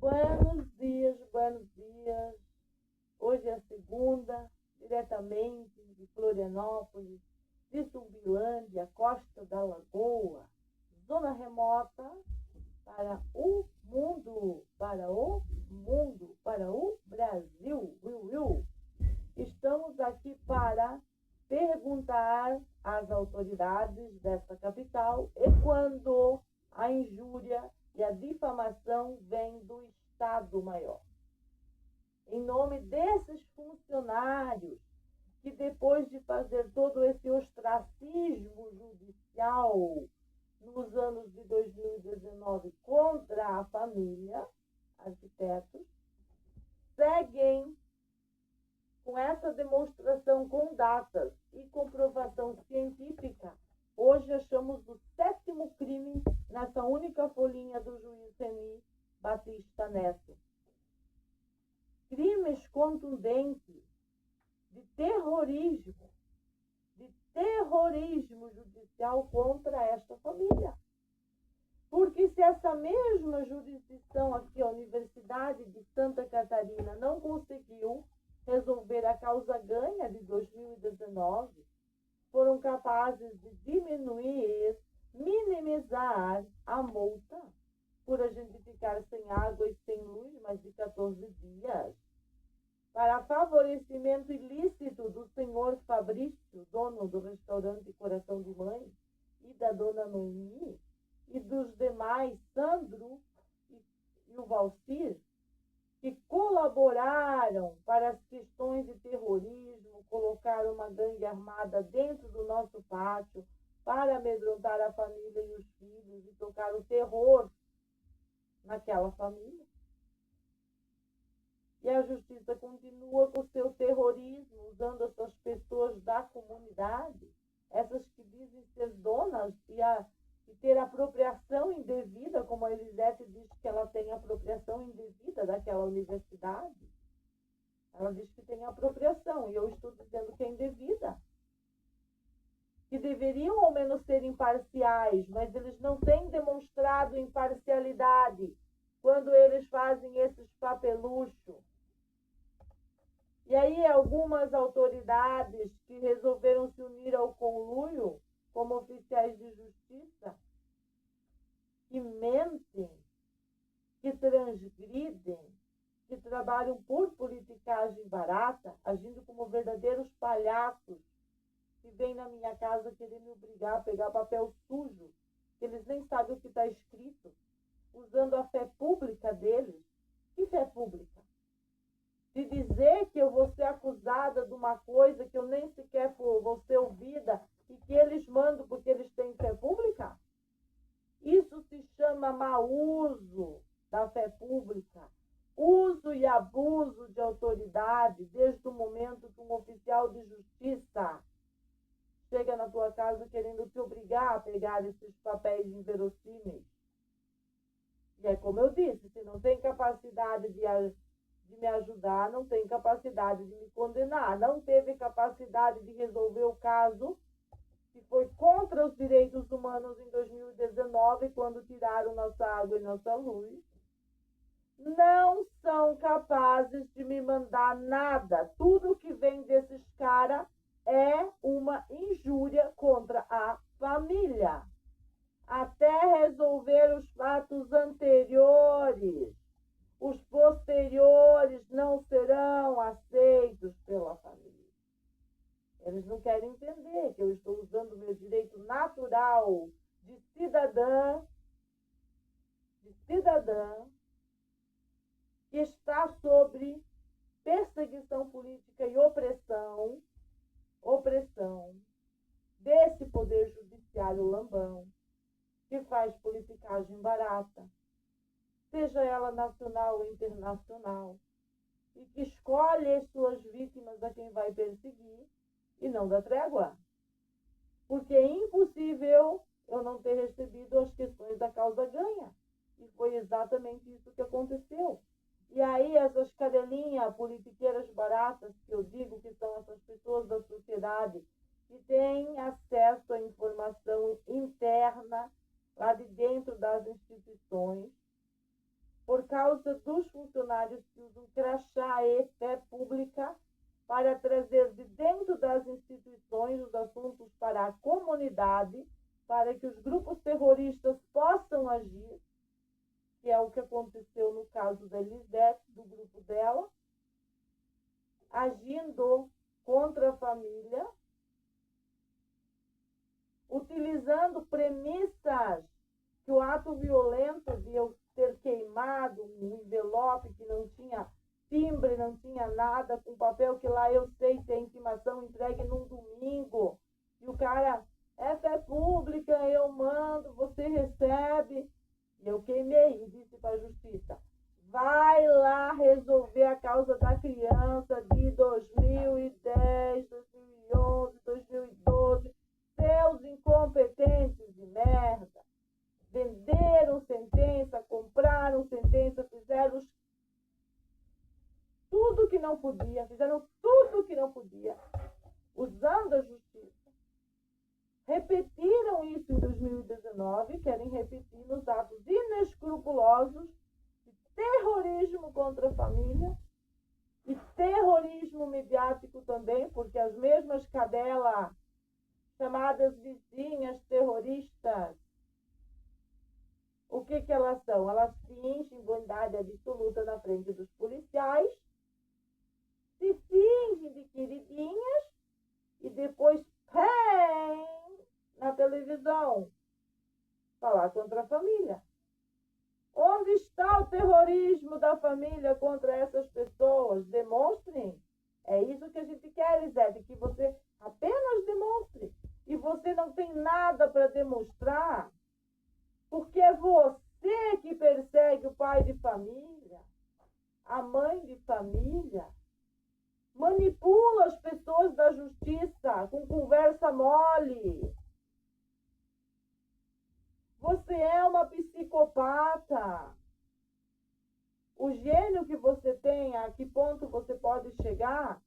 Buenos dias, buenos dias. Hoje é segunda, diretamente de Florianópolis, de Zumbilândia, Costa da Lagoa, zona remota, para o mundo, para o mundo, para o Brasil. Estamos aqui para perguntar às autoridades desta capital e quando a injúria e a difamação vem do Estado Maior. Em nome desses funcionários que, depois de fazer todo esse ostracismo judicial nos anos de 2019 contra a família, arquitetos, seguem com essa demonstração com datas e comprovação científica. Hoje achamos o 7º crime nessa única folhinha do juiz Remy Batista Neto. Crimes contundentes de terrorismo judicial contra esta família. Porque se essa mesma jurisdição aqui, a Universidade de Santa Catarina, não conseguiu resolver a causa ganha de 2019, foram capazes de diminuir, minimizar a multa por a gente ficar sem água e sem luz mais de 14 dias, para favorecimento ilícito do senhor Fabrício, dono do restaurante Coração de Mãe, e da dona Noemi, e dos demais, Sandro e o Valcir, que colaboraram para as questões de terrorismo, colocaram uma gangue armada dentro do nosso pátio para amedrontar a família e os filhos e tocar o terror naquela família. E a justiça continua com o seu terrorismo, usando essas pessoas da comunidade, essas que dizem ser donas e ter apropriação indevida, como a Elisete diz que ela tem apropriação indevida daquela universidade. Ela diz que tem apropriação, e eu estou dizendo que é indevida. Que deveriam ao menos ser imparciais, mas eles não têm demonstrado imparcialidade quando eles fazem esses papeluchos. E aí algumas autoridades que resolveram se unir ao conluio, como oficiais de justiça, que mentem, que transgridem, que trabalham por politicagem barata, agindo como verdadeiros palhaços, que vêm na minha casa querer me obrigar a pegar papel sujo, que eles nem sabem o que está escrito, usando a fé pública deles. Que fé pública? De dizer que eu vou ser acusada de uma coisa que eu nem sequer vou ser ouvida e que eles mandam porque eles têm fé pública? Isso se chama mau uso da fé pública, uso e abuso de autoridade, desde o momento que um oficial de justiça chega na tua casa querendo te obrigar a pegar esses papéis inverossímeis. E é como eu disse, se não tem capacidade de me ajudar, não tem capacidade de me condenar, não teve capacidade de resolver o caso que foi contra os direitos humanos em 2019, quando tiraram nossa água e nossa luz, não são capazes de me mandar nada. Tudo que vem desses caras é uma injúria contra a família, até resolver os fatos anteriores. Os posteriores não serão aceitos pela família. Eles não querem entender que eu estou usando o meu direito natural de cidadã que está sobre perseguição política e opressão desse poder judiciário lambão, que faz politicagem barata, seja ela nacional ou internacional, e que escolhe as suas vítimas a quem vai perseguir e não dá trégua. Porque é impossível eu não ter recebido as questões da causa ganha. E foi exatamente isso que aconteceu. E aí essas cadelinhas politiqueiras baratas, que eu digo que são essas pessoas da sociedade, que têm acesso à informação interna lá de dentro das instituições, por causa dos funcionários que usam crachá e fé pública para trazer de dentro das instituições os assuntos para a comunidade, para que os grupos terroristas possam agir, que é o que aconteceu no caso da Elisete, do grupo dela, agindo contra a família, utilizando premissas que o ato violento de eu ter queimado um envelope que não tinha timbre, não tinha nada, com papel que lá eu sei ter intimação entregue num domingo, e o cara, essa é pública, eu mando, você recebe, e eu queimei e disse para a justiça, vai lá resolver a causa da criança de 2010, 2011, 2012, seus incompetentes de merda. Venderam sentença, compraram sentença, fizeram tudo que não podia, fizeram tudo que não podia, usando a justiça. Repetiram isso em 2019, querem repetir nos atos inescrupulosos de terrorismo contra a família e terrorismo mediático também, porque as mesmas cadelas chamadas vizinhas terroristas, o que elas são? Elas fingem bondade absoluta na frente dos policiais, se fingem de queridinhas e depois vêm na televisão falar contra a família. Onde está o terrorismo da família contra essas pessoas? Demonstrem. É isso que a gente quer, Elisete, que você apenas demonstre. E você não tem nada para demonstrar, porque é você que persegue o pai de família, a mãe de família, manipula as pessoas da justiça com conversa mole. Você é uma psicopata. O gênio que você tem, a que ponto você pode chegar,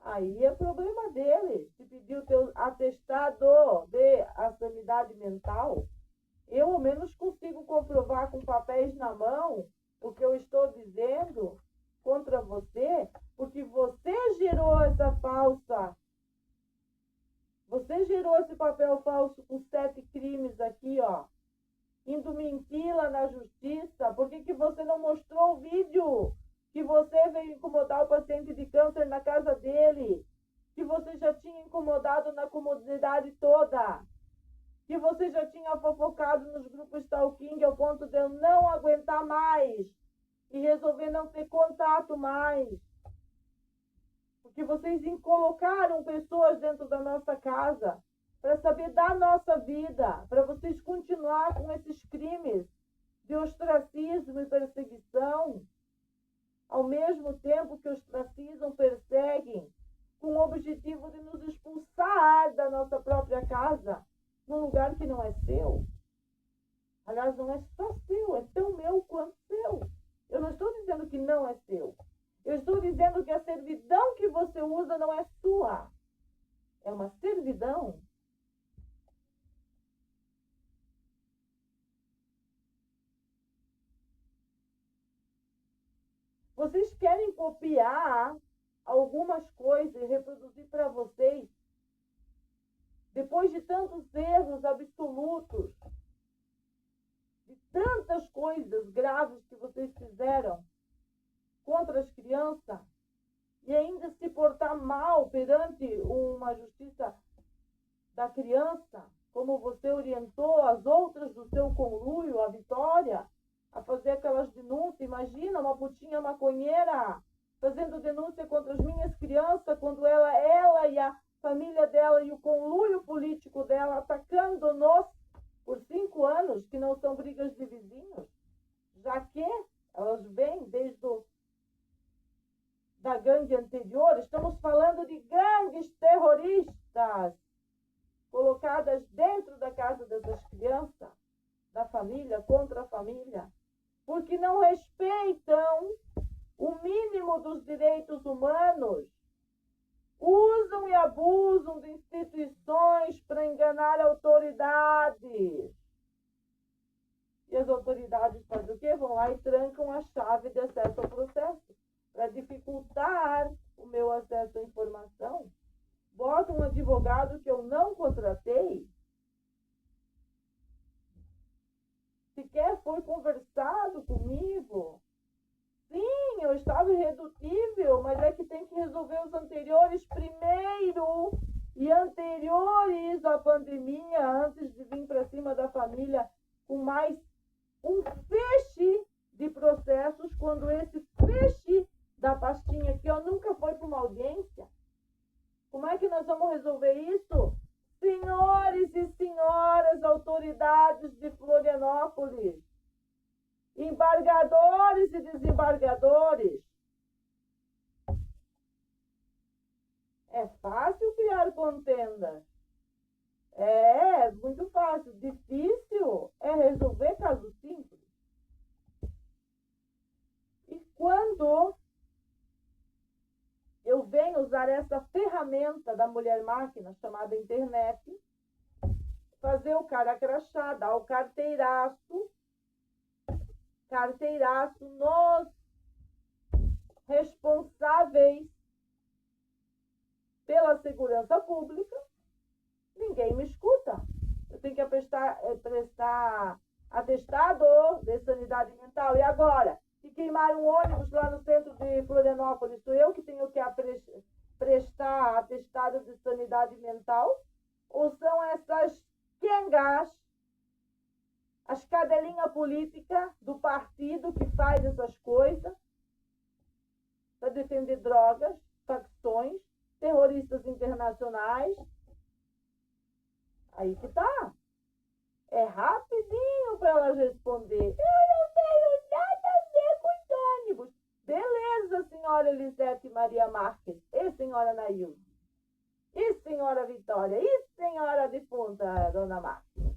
aí é problema dele. Se pedir o teu atestado de a sanidade mental, eu ao menos consigo comprovar com papéis na mão o que eu estou dizendo contra você, porque você gerou essa falsa. Você gerou esse papel falso com 7 crimes aqui, ó. Indo mentir lá na justiça. Por que você não mostrou o vídeo que você veio incomodar o paciente de câncer na casa dele? Que você já tinha incomodado na comunidade toda? Que você já tinha fofocado nos grupos stalking ao ponto de eu não aguentar mais e resolver não ter contato mais? Porque vocês colocaram pessoas dentro da nossa casa para saber da nossa vida, para vocês continuar com esses crimes de ostracismo e perseguição, ao mesmo tempo que ostracizam, perseguem, com o objetivo de nos expulsar da nossa própria casa, num lugar que não é seu. Aliás, não é só seu, é tão meu quanto seu. Eu não estou dizendo que não é seu. Eu estou dizendo que a servidão que você usa não é sua. É uma servidão. Vocês querem copiar algumas coisas e reproduzir para vocês, depois de tantos erros absolutos, de tantas coisas graves que vocês fizeram contra as crianças, e ainda se portar mal perante uma justiça da criança, como você orientou as outras do seu conluio, a Vitória, a fazer aquelas denúncias. Imagina uma putinha maconheira fazendo denúncia contra as minhas crianças, quando ela e a família dela e o conluio político dela atacando-nos por 5 anos, que não são brigas de vizinhos, já que elas vêm desde da gangue anterior. Estamos falando de gangues terroristas colocadas dentro da casa dessas crianças, da família, contra a família, porque não respeitam o mínimo dos direitos humanos, usam e abusam de instituições para enganar autoridades. E as autoridades fazem o quê? Vão lá e trancam a chave de acesso ao processo para dificultar o meu acesso à informação. Bota um advogado que eu não contratei. Sequer foi conversado comigo. Sim, eu estava irredutível, mas é que tem que resolver os anteriores primeiro. E anteriores à pandemia, antes de vir para cima da família, com mais um feixe de processos, quando esse feixe da pastinha aqui nunca foi para uma audiência. Como é que nós vamos resolver isso? Senhores e senhoras autoridades de Florianópolis, embargadores e desembargadores, é fácil criar contenda. É muito fácil. Difícil é resolver casos simples. E quando eu venho usar essa ferramenta da mulher-máquina chamada internet, fazer o cara crachá, dar o carteiraço nos responsáveis pela segurança pública, ninguém me escuta. Eu tenho que prestar atestado de sanidade mental. E agora? Se queimar um ônibus lá no centro de Florianópolis, sou eu que tenho que prestar atestado de sanidade mental? Ou são essas quengas, as cadelinhas políticas do partido que faz essas coisas para defender drogas, facções, terroristas internacionais? Aí que tá. É rapidinho para elas responder. Eu não tenho nada a ver com os ônibus. Beleza, senhora Elisete Maria Marques. E senhora Nailde. E senhora Vitória. E senhora defunta, dona Marques.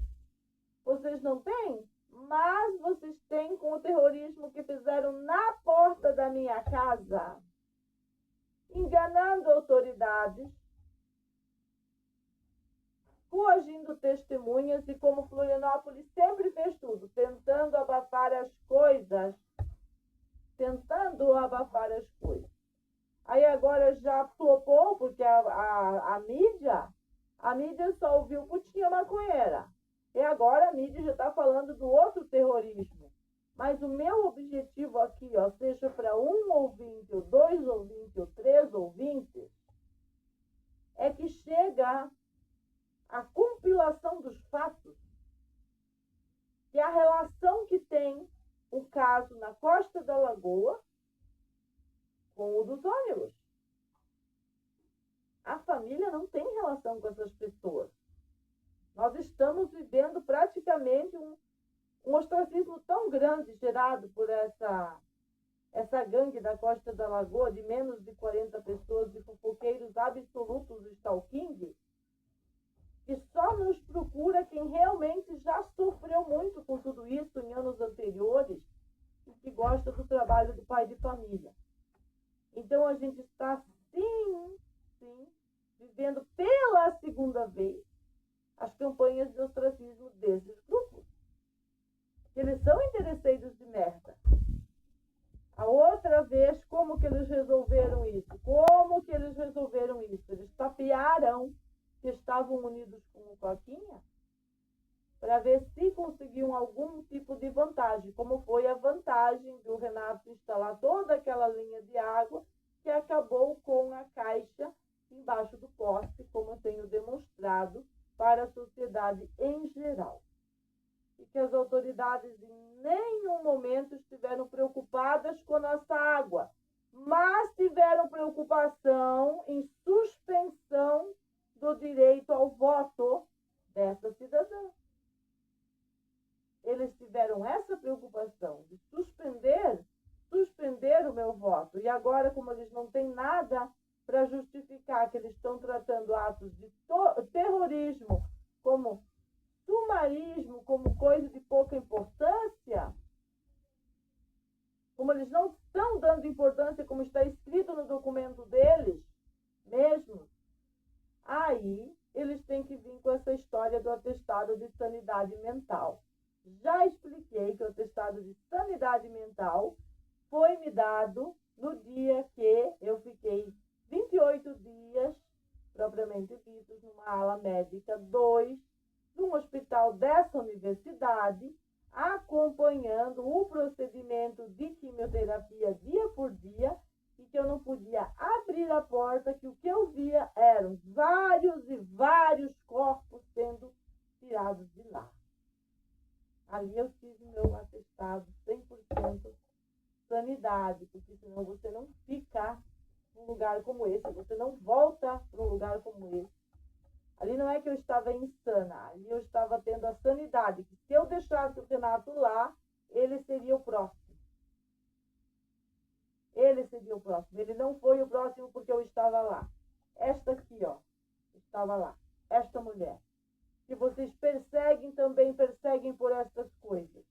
Vocês não têm? Mas vocês têm com o terrorismo que fizeram na porta da minha casa. Enganando autoridades, coagindo testemunhas, e como Florianópolis sempre fez tudo, tentando abafar as coisas. Aí agora já flopou, porque a mídia só ouviu putinha maconheira. E agora a mídia já está falando do outro terrorismo. Mas o meu objetivo aqui, seja para um ouvinte, ou dois ouvintes, ou três ouvintes, é que chega a compilação dos fatos, que é a relação que tem o caso na Costa da Lagoa com o dos ônibus. A família não tem relação com essas pessoas. Nós estamos vivendo praticamente um ostracismo tão grande gerado por essa gangue da Costa da Lagoa, de menos de 40 pessoas, de fofoqueiros absolutos de stalking, que só nos procura quem realmente já sofreu muito com tudo isso em anos anteriores e que gosta do trabalho do pai de família. Então a gente está, sim, vivendo pela segunda vez as campanhas de ostracismo desses grupos. Eles são interesseiros de merda. A outra vez, como que eles resolveram isso? Eles tapearam que estavam unidos com o Coquinha para ver se conseguiam algum tipo de vantagem, como foi a vantagem do Renato instalar toda aquela linha de água que acabou com a caixa embaixo do poste, como eu tenho demonstrado para a sociedade em geral. E que as autoridades em nenhum momento estiveram preocupadas com a nossa água, mas tiveram preocupação em suspensão do direito ao voto dessa cidadã. Eles tiveram essa preocupação de suspender o meu voto. E agora, como eles não têm nada para justificar que eles estão tratando atos de terrorismo como sumarismo, como coisa de pouca importância, como eles não estão dando importância, como está escrito no documento deles mesmo, aí eles têm que vir com essa história do atestado de sanidade mental. Já expliquei que o atestado de sanidade mental foi me dado no dia que eu fiquei 28 dias, propriamente ditos, numa ala médica 2, num hospital dessa universidade, acompanhando o procedimento de quimioterapia dia por dia, e que eu não podia abrir a porta, que o que eu via eram vários e vários corpos sendo tirados de lá. Ali eu tive meu atestado 100% sanidade, porque senão você não fica num lugar como esse, você não volta para um lugar como esse. Ali não é que eu estava insana, ali eu estava tendo a sanidade, que se eu deixasse o Renato lá, ele seria o próximo. Ele seria o próximo. Ele não foi o próximo porque eu estava lá. Esta aqui, ó, estava lá. Esta mulher. Que vocês perseguem, também perseguem por estas coisas.